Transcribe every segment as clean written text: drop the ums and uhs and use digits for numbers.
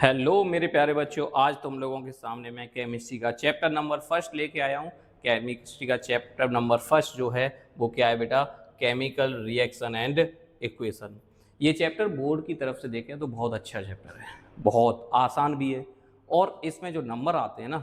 Hello मेरे प्यारे बच्चों, आज तुम लोगों के सामने मैं केमिस्ट्री का चैप्टर नंबर फर्स्ट लेके आया हूँ। केमिस्ट्री का चैप्टर नंबर फर्स्ट जो है वो क्या है बेटा? Chemical reaction and equation. ये चैप्टर बोर्ड की तरफ से देखें तो बहुत अच्छा चैप्टर है, बहुत आसान भी है और इसमें जो नंबर आते हैं ना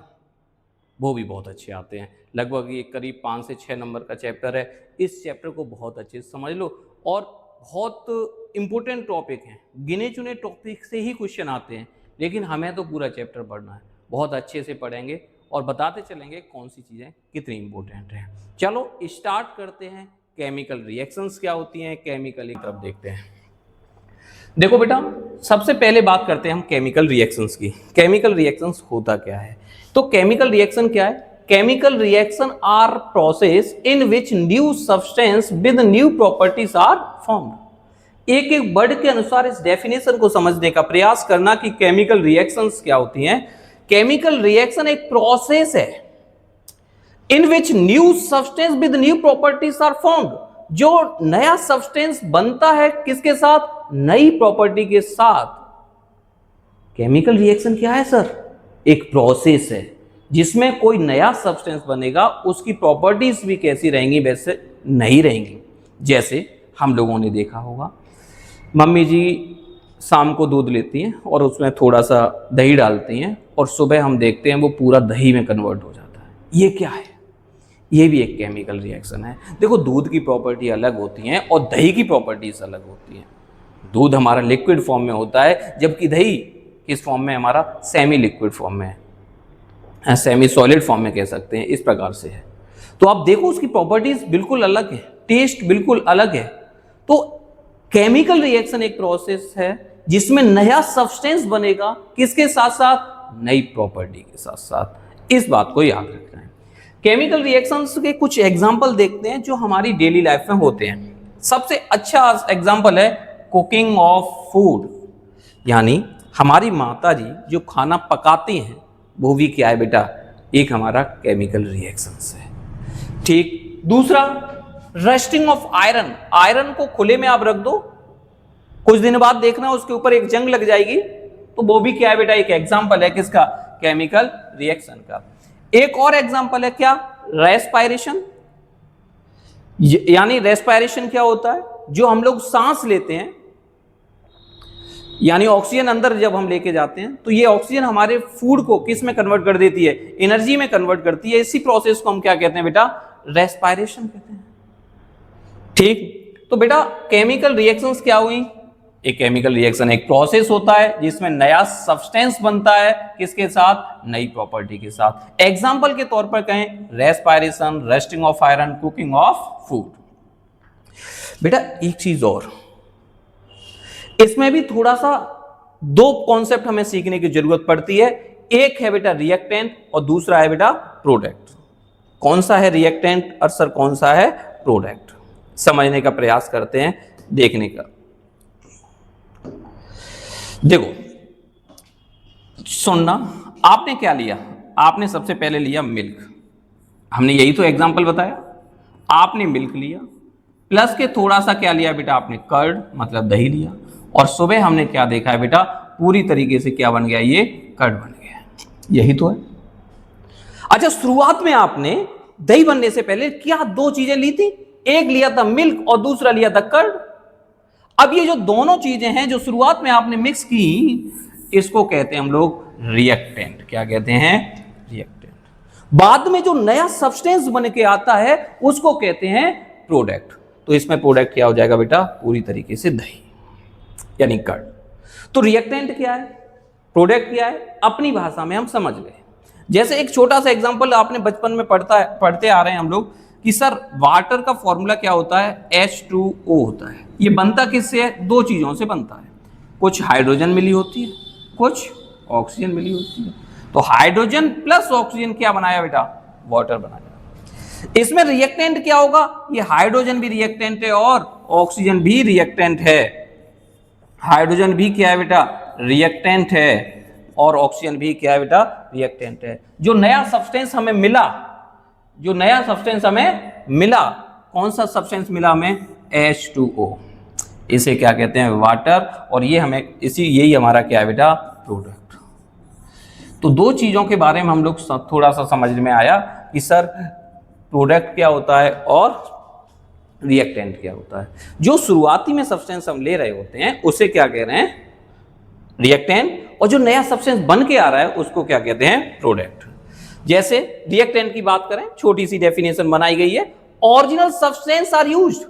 वो भी बहुत अच्छे आते हैं। लगभग ये करीब 5 से 6 नंबर का चैप्टर है। इस चैप्टर को बहुत अच्छे से समझ लो और बहुत इम्पोर्टेंट टॉपिक हैं, गिने चुने टॉपिक से ही क्वेश्चन आते हैं, लेकिन हमें तो पूरा चैप्टर पढ़ना है। बहुत अच्छे से पढ़ेंगे और बताते चलेंगे कौन सी चीज़ें कितनी इम्पोर्टेंट हैं। चलो स्टार्ट करते हैं। केमिकल रिएक्शंस क्या होती हैं, केमिकल की तरफ देखते हैं। देखो बेटा, सबसे पहले बात करते हैं हम केमिकल रिएक्शंस की। केमिकल रिएक्शंस होता क्या है? तो केमिकल रिएक्शन क्या है? Chemical reaction are process in which new substance with new properties are formed. एक एक वर्ड के अनुसार इस डेफिनेशन को समझने का प्रयास करना कि केमिकल रिएक्शंस क्या होती हैं। केमिकल रिएक्शन एक प्रोसेस है in which new substance with new properties are formed. जो नया सब्सटेंस बनता है किसके साथ? नई प्रॉपर्टी के साथ। केमिकल रिएक्शन क्या है सर? एक प्रोसेस है जिसमें कोई नया सब्सटेंस बनेगा, उसकी प्रॉपर्टीज भी कैसी रहेंगी? वैसे नहीं रहेंगी। जैसे हम लोगों ने देखा होगा, मम्मी जी शाम को दूध लेती हैं और उसमें थोड़ा सा दही डालती हैं और सुबह हम देखते हैं वो पूरा दही में कन्वर्ट हो जाता है। ये क्या है? ये भी एक केमिकल रिएक्शन है। देखो, दूध की प्रॉपर्टी अलग होती हैं और दही की प्रॉपर्टीज अलग होती हैं। दूध हमारा लिक्विड फॉर्म में होता है, जबकि दही किस फॉर्म में? हमारा सेमी लिक्विड फॉर्म में है, सेमी सॉलिड फॉर्म में कह सकते हैं, इस प्रकार से है। तो आप देखो उसकी प्रॉपर्टीज बिल्कुल अलग है, टेस्ट बिल्कुल अलग है। तो केमिकल रिएक्शन एक प्रोसेस है जिसमें नया सब्सटेंस बनेगा, किसके साथ साथ? नई प्रॉपर्टी के साथ साथ। इस बात को याद रखना है। केमिकल रिएक्शंस के कुछ एग्जांपल देखते हैं जो हमारी डेली लाइफ में होते हैं। सबसे अच्छा एग्जांपल है कुकिंग ऑफ फूड, यानी हमारी माता जी जो खाना पकाती हैं वो भी क्या है बेटा? एक हमारा केमिकल रिएक्शंस है। ठीक। दूसरा, रस्टिंग ऑफ आयरन। आयरन को खुले में आप रख दो, कुछ दिन बाद देखना उसके ऊपर एक जंग लग जाएगी, तो वो भी क्या है बेटा? एक एग्जांपल है किसका? केमिकल रिएक्शन का। एक और एग्जांपल है क्या? रेस्पायरेशन। यानी रेस्पायरेशन क्या होता है? जो हम लोग सांस लेते हैं, यानी ऑक्सीजन अंदर जब हम लेके जाते हैं तो ये ऑक्सीजन हमारे फूड को किस में कन्वर्ट कर देती है? एनर्जी में कन्वर्ट करती है। इसी प्रोसेस को हम क्या कहते हैं बेटा? रेस्पायरेशन कहते हैं। ठीक। तो बेटा, केमिकल रिएक्शंस क्या हुई? एक केमिकल रिएक्शन एक प्रोसेस होता है जिसमें नया सब्सटेंस बनता है, किसके साथ? नई प्रॉपर्टी के साथ। एग्जांपल के तौर पर कहें, respiration, rusting of iron, cooking of food. बेटा एक चीज और, इसमें भी थोड़ा सा दो कॉन्सेप्ट हमें सीखने की जरूरत पड़ती है। एक है बेटा रिएक्टेंट और दूसरा है बेटा प्रोडक्ट। कौन सा है रिएक्टेंट और सर कौन सा है प्रोडक्ट? समझने का प्रयास करते हैं, देखने का। देखो, सुनना, आपने क्या लिया? आपने सबसे पहले लिया मिल्क। हमने यही तो एग्जांपल बताया। आपने मिल्क लिया, प्लस के थोड़ा सा क्या लिया बेटा? आपने कर्ड मतलब दही लिया, और सुबह हमने क्या देखा है बेटा? पूरी तरीके से क्या बन गया? ये कर्ड बन गया। यही तो है। अच्छा, शुरुआत में आपने दही बनने से पहले क्या दो चीजें ली थी? एक लिया था मिल्क और दूसरा लिया था कर्ड। अब ये जो दोनों चीजें हैं जो शुरुआत में आपने मिक्स की, इसको कहते हैं हम लोग रिएक्टेंट। क्या कहते हैं? रिएक्टेंट। बाद में जो नया सब्सटेंस बन के आता है उसको कहते हैं प्रोडक्ट। तो इसमें प्रोडक्ट क्या हो जाएगा बेटा? पूरी तरीके से दही यानी कर्ड। तो रिएक्टेंट क्या है, प्रोडक्ट क्या है, अपनी भाषा में हम समझ गए। जैसे एक छोटा सा एग्जांपल आपने बचपन में पढ़ते आ रहे हैं हम लोग कि सर वाटर का फॉर्मूला क्या होता है? H2O होता है। ये बनता किससे है? दो चीजों से बनता है। कुछ हाइड्रोजन मिली होती है, कुछ ऑक्सीजन मिली होती है। तो हाइड्रोजन प्लस ऑक्सीजन क्या बनाया बेटा? वाटर बनाया। इसमें रिएक्टेंट क्या होगा? ये हाइड्रोजन भी रिएक्टेंट है और ऑक्सीजन भी रिएक्टेंट है। हाइड्रोजन भी क्या है बेटा? रिएक्टेंट है और ऑक्सीजन भी क्या है बेटा? रिएक्टेंट है। जो नया सब्सटेंस हमें मिला, कौन सा सब्सटेंस मिला हमें? H2O। इसे क्या कहते हैं? वाटर। और ये हमें यही हमारा क्या है बेटा? प्रोडक्ट। तो दो चीजों के बारे में हम लोग थोड़ा सा समझ में आया कि सर प्रोडक्ट क्या होता है और रिएक्टेंट क्या होता है। जो शुरुआती में सब्सटेंस हम ले रहे होते हैं उसे क्या कह रहे हैं, रिएक्टेंट, और जो नया सब्सटेंस बन के आ रहा है उसको क्या कहते हैं, प्रोडक्ट। जैसे रिएक्टेंट की बात करें, छोटी सी डेफिनेशन बनाई गई है, ओरिजिनल सब्सटेंस आर यूज्ड।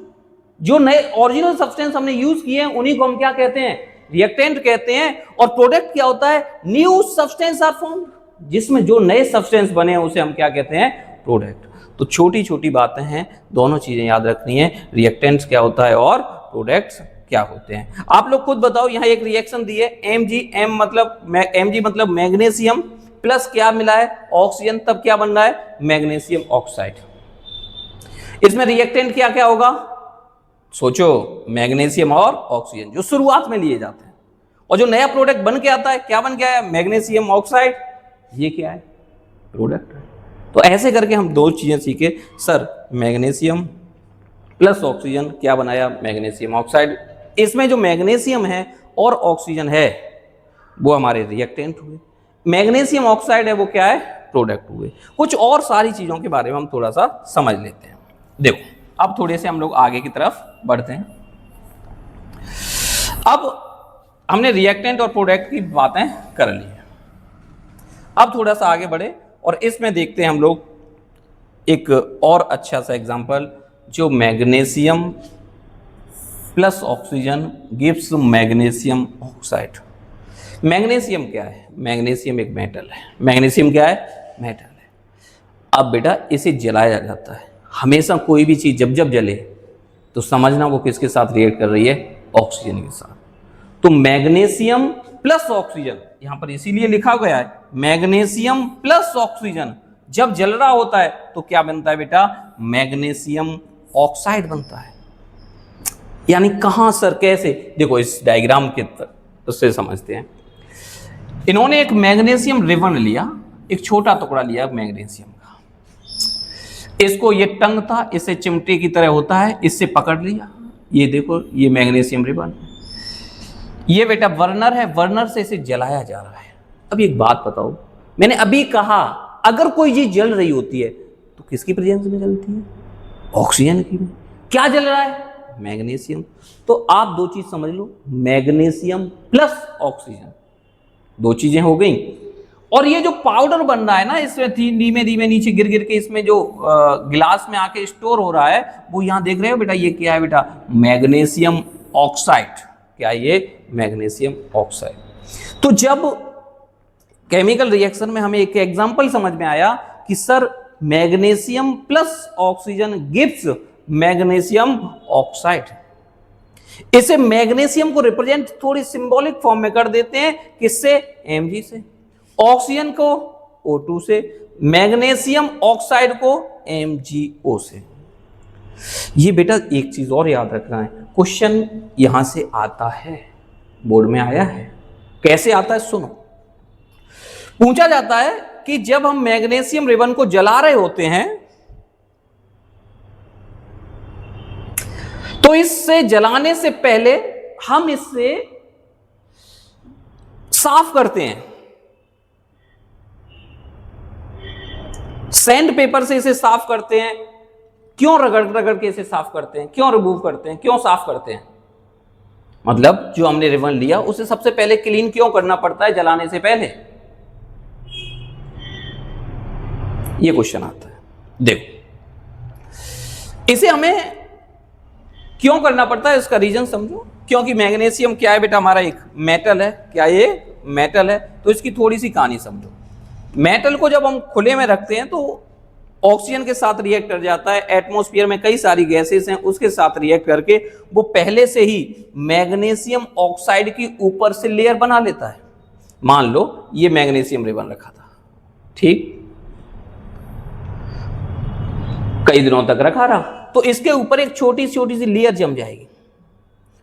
जो नए ओरिजिनल सब्सटेंस हमने यूज किए हैं उन्हीं को हम क्या कहते हैं, रिएक्टेंट कहते हैं। और प्रोडक्ट क्या होता है, न्यू सब्सटेंस आर फॉर्म्ड, जिसमें जो नए सब्सटेंस बने हैं उसे हम क्या कहते हैं, प्रोडक्ट। तो छोटी छोटी बातें हैं, दोनों चीजें याद रखनी है, रिएक्टेंट्स क्या होता है और प्रोडक्ट्स क्या होते हैं। आप लोग खुद बताओ, यहाँ एक रिएक्शन दी है Mg मतलब मैग्नीशियम प्लस क्या मिला है, ऑक्सीजन, तब क्या बन रहा है, मैग्नीशियम ऑक्साइड। इसमें रिएक्टेंट क्या क्या होगा, सोचो, मैग्नीशियम और ऑक्सीजन जो शुरुआत में लिए जाते हैं, और जो नया प्रोडक्ट बन के आता है क्या बन गया है, मैग्नीशियम ऑक्साइड। ये क्या है, प्रोडक्ट है। तो ऐसे करके हम दो चीजें सीखे, सर मैग्नीशियम प्लस ऑक्सीजन क्या बनाया, मैग्नीशियम ऑक्साइड। इसमें जो मैग्नीशियम है और ऑक्सीजन है वो हमारे रिएक्टेंट हुए, मैग्नीशियम ऑक्साइड है वो क्या है, प्रोडक्ट हुए। कुछ और सारी चीजों के बारे में हम थोड़ा सा समझ लेते हैं। देखो, अब थोड़े से हम लोग आगे की तरफ बढ़ते हैं। अब हमने रिएक्टेंट और प्रोडक्ट की बातें कर ली है, अब थोड़ा सा आगे बढ़े और इसमें देखते हैं हम लोग एक और अच्छा सा एग्जांपल, जो magnesium plus oxygen gives magnesium oxide. Magnesium क्या है, मैग्नीशियम एक मेटल है। मैग्नीशियम क्या है, मेटल है। अब बेटा इसे जलाया जाता है, हमेशा कोई भी चीज जब जब जले तो समझना वो किसके साथ रिएक्ट कर रही है, ऑक्सीजन के साथ। तो मैग्नीशियम प्लस ऑक्सीजन, यहां पर इसीलिए लिखा गया है मैग्नीशियम प्लस ऑक्सीजन जब जल रहा होता है तो क्या बनता है बेटा, मैग्नीशियम ऑक्साइड बनता है। यानी कहां सर, कैसे, देखो इस डायग्राम के उससे समझते हैं। इन्होंने एक मैग्नीशियम रिबन लिया, एक छोटा टुकड़ा लिया मैग्नीशियम का, इसको ये टंग था, इससे चिमटे की तरह होता है, इससे पकड़ लिया, ये देखो ये मैग्नीशियम रिबन, ये बेटा बर्नर है, बर्नर से इसे जलाया जा रहा है। अब एक बात बताओ, मैंने अभी कहा अगर कोई चीज जल रही होती है तो किसकी प्रेजेंस में जलती है, ऑक्सीजन की। क्या जल रहा है, मैग्नीशियम। तो आप दो चीज समझ लो, मैग्नीशियम प्लस ऑक्सीजन, दो चीजें हो गई। और ये जो पाउडर बन रहा है ना, इसमें धीमे धीमे नीचे गिर गिर के इसमें जो गिलास में आके स्टोर हो रहा है, वो यहां देख रहे हो बेटा, ये क्या है बेटा, मैग्नीशियम ऑक्साइड। क्या ये, मैग्नीशियम ऑक्साइड। तो जब केमिकल रिएक्शन में हमें एक एग्जांपल समझ में आया कि sir magnesium plus oxygen gives magnesium oxide, इसे मैग्नीशियम को रिप्रेजेंट थोड़ी सिंबॉलिक फॉर्म में कर देते हैं, किससे, Mg से, ऑक्सीजन को O2 से, मैग्नीशियम ऑक्साइड को MgO से। ये बेटा एक चीज और याद रखना है, क्वेश्चन यहां से आता है, बोर्ड में आया है। कैसे आता है, सुनो। पूछा जाता है कि जब हम मैग्नीशियम रिबन को जला रहे होते हैं तो इससे जलाने से पहले हम इससे साफ करते हैं, सैंड पेपर से इसे साफ करते हैं। क्यों रगड़ रगड़ के इसे साफ करते हैं, क्यों रिमूव करते हैं, क्यों साफ करते हैं, मतलब जो हमने रिबन लिया उसे सबसे पहले क्लीन क्यों करना पड़ता है जलाने से पहले, ये क्वेश्चन आता है। देखो इसे हमें क्यों करना पड़ता है, इसका रीजन समझो। क्योंकि मैग्नीशियम क्या है बेटा, हमारा एक मेटल है। क्या ये मेटल है, तो इसकी थोड़ी सी कहानी समझो। मेटल को जब हम खुले में रखते हैं तो ऑक्सीजन के साथ रिएक्ट कर जाता है, एटमॉस्फेयर में कई सारी गैसेस हैं उसके साथ रिएक्ट करके वो पहले से ही मैग्नीशियम ऑक्साइड की ऊपर से लेयर बना लेता है। मान लो ये मैग्नीशियम रिबन रखा था, ठीक, कई दिनों तक रखा रहा, तो इसके ऊपर एक छोटी छोटी सी लेयर जम जाएगी।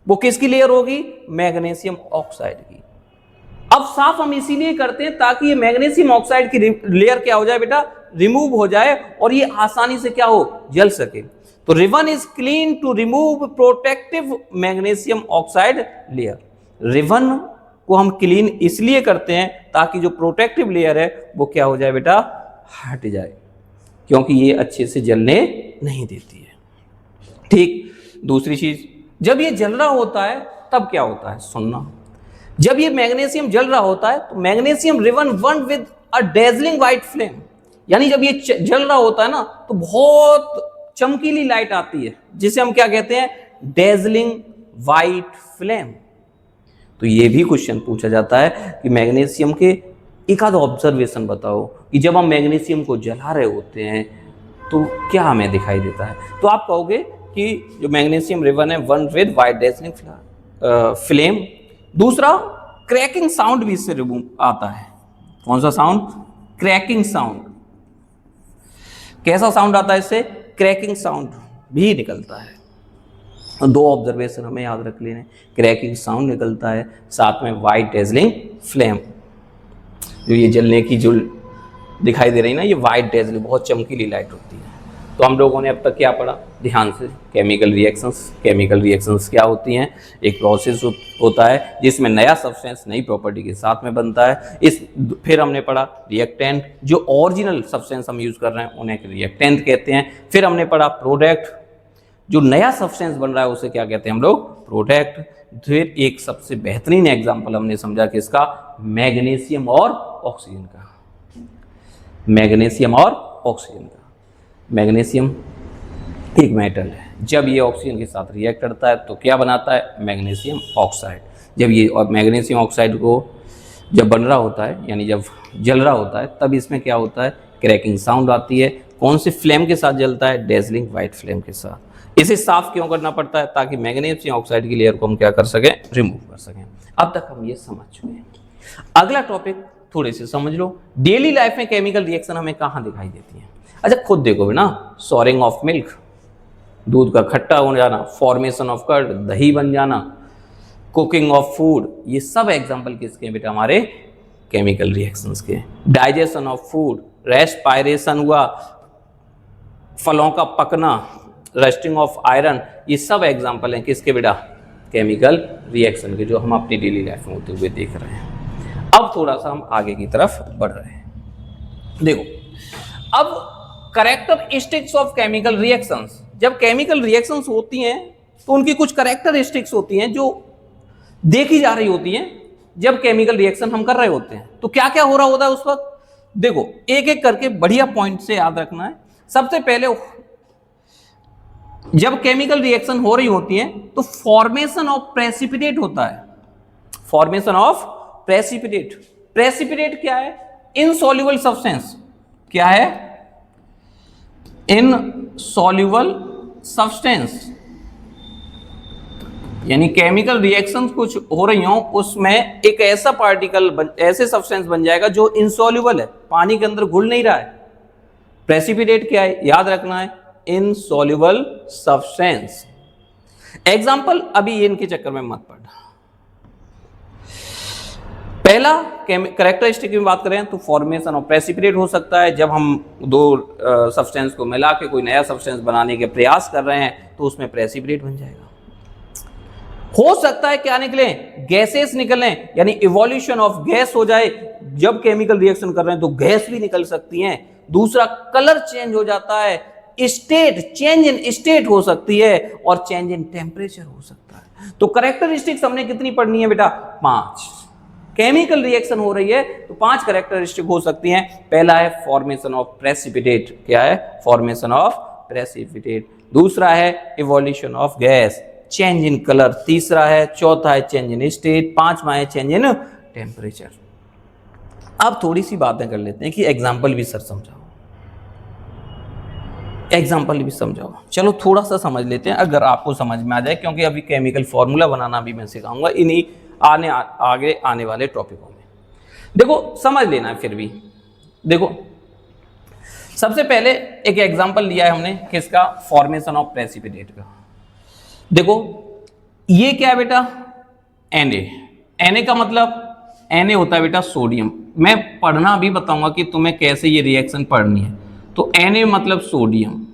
वो किसकी लेयर होगी, मैग्नीशियम ऑक्साइड की। अब साफ हम इसीलिए करते हैं ताकि ये मैग्नीशियम ऑक्साइड की लेयर क्या हो जाए बेटा, रिमूव हो जाए और ये आसानी से क्या हो, जल सके। तो ribbon is clean to remove protective magnesium oxide layer. Ribbon को हम क्लीन इसलिए करते हैं ताकि जो प्रोटेक्टिव लेयर है वो क्या हो जाए बेटा, हट जाए, क्योंकि ये अच्छे से जलने नहीं देती है। ठीक, दूसरी चीज, जब ये जल रहा होता है तब क्या होता है, सुनना, जब ये मैग्नीशियम जल रहा होता है तो magnesium ribbon burn with a dazzling white flame, यानी जब ये जल रहा होता है ना तो बहुत चमकीली लाइट आती है जिसे हम क्या कहते हैं, डेजलिंग व्हाइट फ्लेम। तो ये भी क्वेश्चन पूछा जाता है कि मैग्नीशियम के एक आध ऑब्जर्वेशन बताओ कि जब हम मैग्नीशियम को जला रहे होते हैं तो क्या हमें दिखाई देता है। तो आप कहोगे कि जो मैग्नीशियम रिबन है one with white dazzling flame. दूसरा, क्रैकिंग साउंड भी इससे रिमूव आता है। कौन सा साउंड, क्रैकिंग साउंड। कैसा साउंड आता है इससे, क्रैकिंग साउंड भी निकलता है। दो ऑब्जर्वेशन हमें याद रख लेने, क्रैकिंग साउंड निकलता है, साथ में व्हाइट डेजलिंग फ्लेम, जो ये जलने की जो दिखाई दे रही ना, ये व्हाइट डेजलिंग बहुत चमकीली लाइट होती है। तो हम लोगों ने अब तक क्या पढ़ा, ध्यान से, केमिकल रिएक्शंस। केमिकल रिएक्शंस क्या होती हैं, एक प्रोसेस होता है जिसमें नया सब्सटेंस नई प्रॉपर्टी के साथ में बनता है। फिर हमने पढ़ा रिएक्टेंट, जो ओरिजिनल सब्सटेंस हम यूज़ कर रहे हैं उन्हें रिएक्टेंट कहते हैं। फिर हमने पढ़ा प्रोडक्ट, जो नया सब्सटेंस बन रहा है उसे क्या कहते हैं हम लोग, प्रोडक्ट। फिर एक सबसे बेहतरीन एग्जाम्पल हमने समझा कि इसका मैग्नीशियम और ऑक्सीजन का, मैग्नीशियम और ऑक्सीजन का। मैग्नीशियम एक मेटल है, जब ये ऑक्सीजन के साथ रिएक्ट करता है तो क्या बनाता है, मैग्नीशियम ऑक्साइड। जब ये मैग्नीशियम ऑक्साइड को जब बन रहा होता है, यानी जब जल रहा होता है, तब इसमें क्या होता है, क्रैकिंग साउंड आती है। कौन से फ्लेम के साथ जलता है, डेजलिंग व्हाइट फ्लेम के साथ। इसे साफ क्यों करना पड़ता है, ताकि मैग्नीशियम ऑक्साइड की लेयर को हम क्या कर सकें, रिमूव कर सकें। अब तक हम ये समझ चुके हैं। अगला टॉपिक थोड़े से समझ लो, डेली लाइफ में केमिकल रिएक्शन हमें कहाँ दिखाई देती है। अच्छा खुद देखो ना, सॉरिंग ऑफ मिल्क, दूध का खट्टा हो जाना, फॉर्मेशन ऑफ कर्ड, दही बन जाना, कुकिंग ऑफ फूड, ये सब एग्जांपल किसके बेटा, हमारे केमिकल रिएक्शंस के। डाइजेशन ऑफ फूड, रेस्पायरेशन हुआ, फलों का पकना, रस्टिंग ऑफ आयरन, ये सब एग्जांपल हैं किसके बेटा, केमिकल रिएक्शन के, जो हम अपनी डेली लाइफ में होते हुए देख रहे हैं। अब थोड़ा सा हम आगे की तरफ बढ़ रहे हैं। देखो अब कैरेक्टरिस्टिक्स ऑफ केमिकल रिएक्शंस, जब केमिकल रिएक्शंस होती हैं तो उनकी कुछ कैरेक्टरिस्टिक्स होती हैं जो देखी जा रही होती हैं जब केमिकल रिएक्शन हम कर रहे होते हैं। तो क्या क्या हो रहा होता है उस वक्त, देखो एक एक करके बढ़िया पॉइंट से याद रखना है। सबसे पहले जब केमिकल रिएक्शन हो रही होती है तो फॉर्मेशन ऑफ प्रेसिपिटेट होता है। फॉर्मेशन ऑफ प्रेसिपिटेट, प्रेसिपिटेट क्या है, इनसॉल्युबल सब्सटेंस। क्या है, इनसॉल्युबल सब्सटेंस, यानी केमिकल रिएक्शंस कुछ हो रही हो, उसमें एक ऐसा पार्टिकल ऐसे सब्सटेंस बन जाएगा जो इनसॉल्युबल है, पानी के अंदर घुल नहीं रहा है। प्रेसिपिटेट क्या है, याद रखना है, इनसॉल्युबल सब्सटेंस। एग्जाम्पल अभी इनके चक्कर में मत पड़ना। पहला कैरेक्टरिस्टिक की बात करें तो फॉर्मेशन ऑफ प्रेसिपिटेट हो सकता है, जब हम दो सब्सटेंस को मिला के कोई नया सब्सटेंस बनाने के प्रयास कर रहे हैं तो उसमें प्रेसिपिटेट बन जाएगा। हो सकता है क्या निकले, गैसेस निकलें, यानी इवोल्यूशन ऑफ गैस हो जाए, जब केमिकल रिएक्शन कर रहे हैं तो गैस भी निकल सकती हैं। दूसरा, कलर चेंज हो जाता है, स्टेट, चेंज इन स्टेट हो सकती है, और चेंज इन टेम्परेचर हो सकता है। तो कैरेक्टरिस्टिक्स हमने कितनी पढ़नी है बेटा, 5। केमिकल रिएक्शन हो रही है तो 5 कैरेक्टरिस्टिक हो सकती हैं। पहला है फॉर्मेशन ऑफ प्रेसिपिटेट, क्या है, फॉर्मेशन ऑफ प्रेसिपिटेट। दूसरा है evolution of gas, change in colour. तीसरा है, चौथा है चेंज इन स्टेट। 5वां है चेंज इन टेम्परेचर। अब थोड़ी सी बातें कर लेते हैं कि एग्जाम्पल भी सर समझाओ, एग्जाम्पल भी समझाओ। चलो थोड़ा सा समझ लेते हैं, अगर आपको समझ में आ जाए, क्योंकि अभी केमिकल फॉर्मूला बनाना भी मैं सिखाऊंगा इन्हीं आगे आने वाले टॉपिकों में। देखो समझ लेना है फिर भी। देखो सबसे पहले एक एग्जांपल लिया है हमने किसका, फॉर्मेशन ऑफ प्रेसिपिटेट का। देखो ये क्या है बेटा, Na का मतलब, Na होता है बेटा सोडियम। मैं पढ़ना भी बताऊंगा कि तुम्हें कैसे ये रिएक्शन पढ़नी है। तो Na मतलब सोडियम,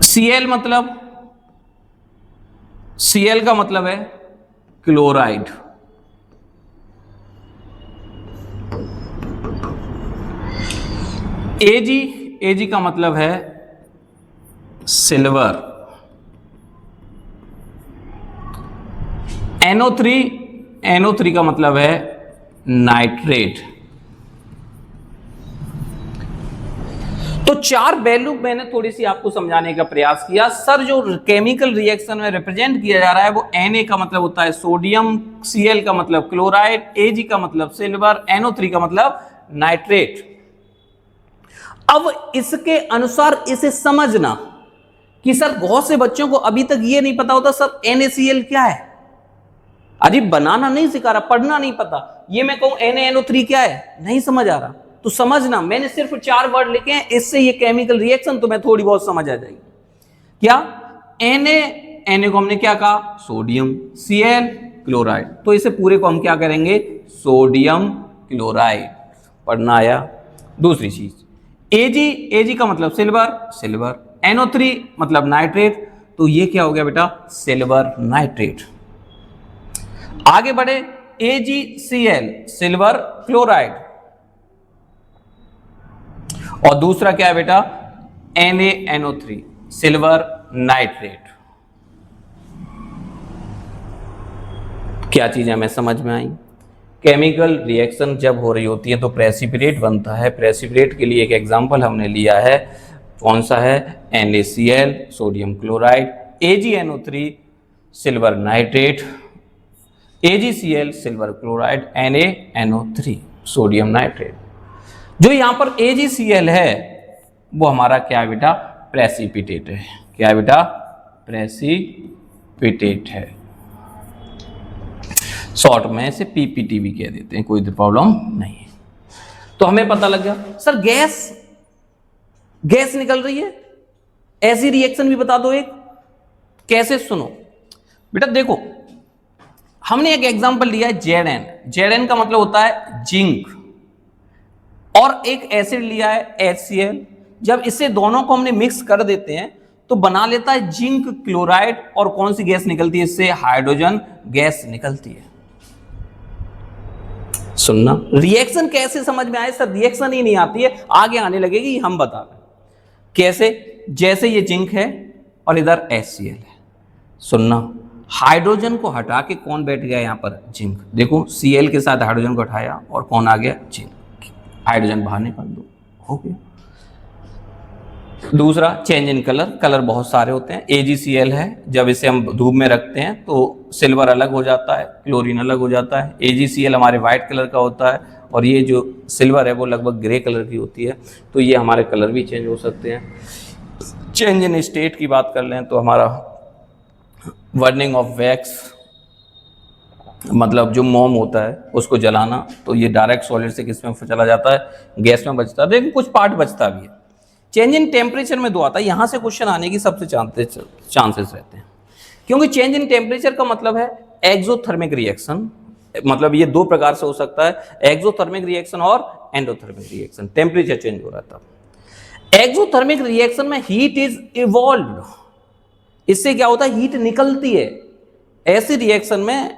Cl मतलब, Cl का मतलब है क्लोराइड। Ag का मतलब है सिल्वर। NO3 का मतलब है नाइट्रेट। तो चार वैल्यू मैंने थोड़ी सी आपको समझाने का प्रयास किया। सर जो केमिकल रिएक्शन में रिप्रेजेंट किया जा रहा है वो Na का मतलब होता है सोडियम, Cl का मतलब क्लोराइड, Ag का मतलब सिल्वर, NO3 का मतलब नाइट्रेट। अब इसके अनुसार इसे समझना कि सर बहुत से बच्चों को अभी तक ये नहीं पता होता सर NaCl क्या है। अरे बनाना नहीं सिखा रहा, पढ़ना नहीं पता, ये मैं कहूं NaNO3 क्या है, नहीं समझ आ रहा तो समझना, मैंने सिर्फ 4 वर्ड लिखे हैं, इससे ये केमिकल रिएक्शन तुम्हें थोड़ी बहुत समझ आ जाएगी। क्या Na को हमने क्या कहा, सोडियम, Cl क्लोराइड, तो इसे पूरे को हम क्या करेंगे, सोडियम क्लोराइड। पढ़ना आया। दूसरी चीज Ag का मतलब सिल्वर, NO3 मतलब नाइट्रेट, तो ये क्या हो गया बेटा, सिल्वर नाइट्रेट। आगे बढ़े, AgCl सिल्वर क्लोराइड, और दूसरा क्या है बेटा, NaNO3 सिल्वर नाइट्रेट। क्या चीजें हमें समझ में आई। केमिकल रिएक्शन जब हो रही होती है तो प्रेसिपिटेट बनता है। प्रेसिपिटेट के लिए एक एग्जांपल हमने लिया है, कौन सा है, NaCl sodium chloride, AgNO3 silver nitrate, AgCl silver chloride, NaNO3 sodium nitrate. जो यहां पर AgCl है वो हमारा क्या है बेटा, प्रेसिपिटेट है। क्या है बेटा, प्रेसिपिटेट है। शॉर्ट में इसे PPT भी कह देते हैं, कोई प्रॉब्लम नहीं है। तो हमें पता लग गया सर गैस निकल रही है, ऐसी रिएक्शन भी बता दो एक, कैसे, सुनो बेटा। देखो हमने एक एग्जांपल लिया है Zn का मतलब होता है जिंक, और एक एसिड लिया है HCl। जब इसे दोनों को हमने मिक्स कर देते हैं तो बना लेता है जिंक क्लोराइड, और कौन सी गैस निकलती है इससे, हाइड्रोजन गैस निकलती है। सुनना, रिएक्शन कैसे समझ में आए सर, रिएक्शन ही नहीं आती है, आगे आने लगेगी, हम बता रहे कैसे। जैसे ये जिंक है और इधर HCl है, सुनना, हाइड्रोजन को हटा के कौन बैठ गया यहाँ पर, जिंक। देखो Cl के साथ हाइड्रोजन को हटाया और कौन आ गया, जिंक। हाइड्रोजन बाहर निकाल दो, हो गया। दूसरा चेंज इन कलर बहुत सारे होते हैं। AgCl है, जब इसे हम धूप में रखते हैं तो सिल्वर अलग हो जाता है, क्लोरीन अलग हो जाता है। AgCl हमारे व्हाइट कलर का होता है, और ये जो सिल्वर है वो लगभग ग्रे कलर की होती है, तो ये हमारे कलर भी चेंज हो सकते हैं। चेंज इन स्टेट की बात कर लें तो हमारा बर्निंग ऑफ वैक्स, मतलब जो मोम होता है उसको जलाना, तो ये डायरेक्ट सॉलिड से किस में चला जाता है, गैस में बचता है, लेकिन कुछ पार्ट बचता भी है। चेंज इन टेम्परेचर में 2 आता है, यहां से क्वेश्चन आने की सबसे चांसेस रहते हैं, क्योंकि चेंज इन टेम्परेचर का मतलब है एक्सोथर्मिक रिएक्शन। मतलब ये 2 प्रकार से हो सकता है, एक्सोथर्मिक रिएक्शन और एंडोथर्मिक रिएक्शन। टेम्परेचर चेंज हो रहा था। एक्सोथर्मिक रिएक्शन में हीट इज इवॉल्व्ड, इससे क्या होता है, हीट निकलती है। ऐसी रिएक्शन में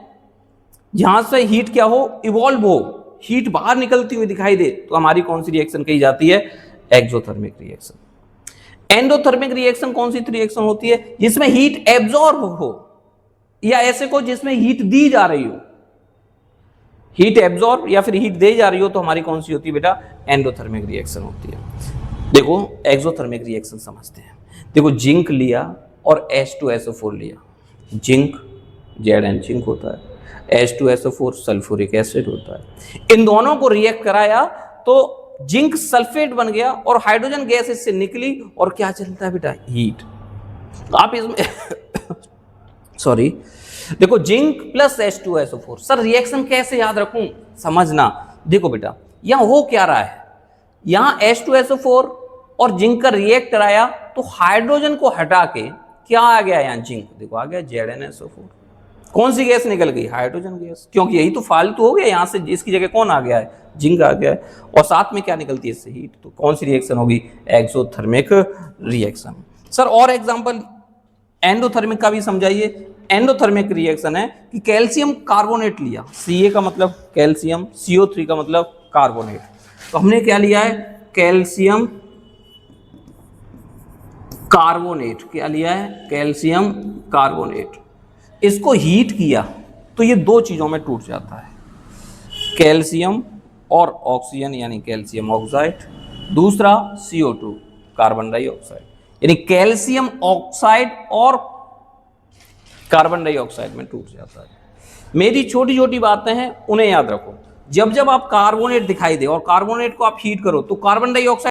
जहां से हीट क्या हो, इवॉल्व हो, हीट बाहर निकलती हुई दिखाई दे, तो हमारी कौन सी रिएक्शन कही जाती है, एक्सोथर्मिक रिएक्शन। एंडोथर्मिक रिएक्शन कौन सी रिएक्शन होती है, जिसमें हीट एब्जॉर्ब हो, या ऐसे को जिसमें हीट दी जा रही हो, हीट एब्जॉर्ब या फिर हीट दे जा रही हो, तो हमारी कौन सी होती है बेटा, एंडोथर्मिक रिएक्शन होती है। देखो एक्सोथर्मिक रिएक्शन समझते हैं। देखो जिंक लिया और H2SO4 लिया, जिंक Zn जिंक होता है, H2SO4 सल्फ्यूरिक एसिड होता है। इन दोनों को रिएक्ट कराया तो जिंक सल्फेट बन गया और हाइड्रोजन गैस इससे निकली, और क्या चलता है बेटा, हीट। आप इसमें सॉरी, देखो zinc plus H2SO4, sir reaction कैसे याद रखूं, समझना। देखो बेटा यहां हो क्या रहा है, यहां H2SO4 और जिंक का रिएक्ट कराया तो हाइड्रोजन को हटा के क्या आ गया, यहां जिंक, देखो आ गया ZnSO4। कौन सी गैस निकल गई, हाइड्रोजन गैस, क्योंकि यही तो फालतू हो गया, यहां से इसकी जगह कौन आ गया है, जिंक आ गया है, और साथ में क्या निकलती है इससे, हीट। तो कौन सी रिएक्शन होगी, एक्सोथर्मिक रिएक्शन। सर और एग्जांपल एंडोथर्मिक का भी समझाइए। एंडोथर्मिक रिएक्शन है कि कैल्शियम कार्बोनेट लिया, Ca का मतलब कैल्शियम, CO3 का मतलब कार्बोनेट, तो हमने क्या लिया है, कैल्शियम कार्बोनेट, क्या लिया है, कैल्शियम कार्बोनेट। इसको हीट किया तो ये दो चीजों में टूट जाता है, कैल्शियम और ऑक्सीजन यानी कैल्शियम ऑक्साइड, दूसरा CO2 कार्बन डाइऑक्साइड, यानी कैल्शियम ऑक्साइड और कार्बन डाइऑक्साइड में टूट जाता है। मेरी छोटी छोटी बातें हैं, उन्हें याद रखो। जब जब आप कार्बोनेट दिखाई दे और कार्बोनेट को आप हीट करो तो कार्बन डाइऑक्साइड